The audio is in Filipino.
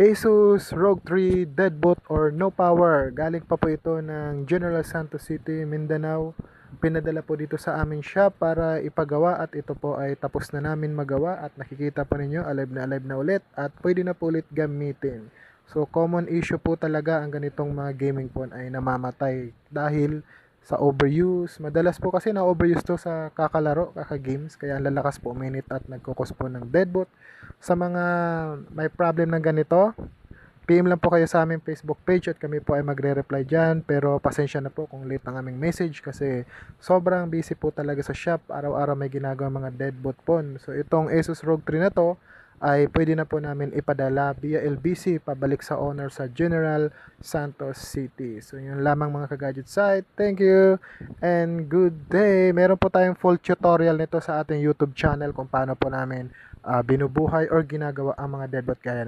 Asus ROG 3 Deadboot or No Power. Galing pa po ito ng General Santos City, Mindanao. Pinadala po dito sa aming shop para ipagawa at ito po ay tapos na namin magawa at nakikita po ninyo alive na ulit at pwede na po ulit gamitin. So common issue po talaga ang ganitong mga gaming phone ay namamatay dahil sa overuse. Madalas po kasi na overuse to sa kakalaro, kaka-games, kaya ang lalakas po uminit at nagkukos po ng deadboot. Sa mga may problem ng ganito, PM lang po kayo sa aming Facebook page at kami po ay magre-reply dyan. Pero pasensya na po kung late ang aming message kasi sobrang busy po talaga sa shop. Araw-araw may ginagawa mga deadboot phone. So itong Asus ROG 3 na to ay pwede na po namin ipadala via LBC pabalik sa owner sa General Santos City. So yun lamang mga ka-gadget site. Thank you and good day. Meron po tayong full tutorial nito sa ating YouTube channel kung paano po namin binubuhay or ginagawa ang mga deadboot gaya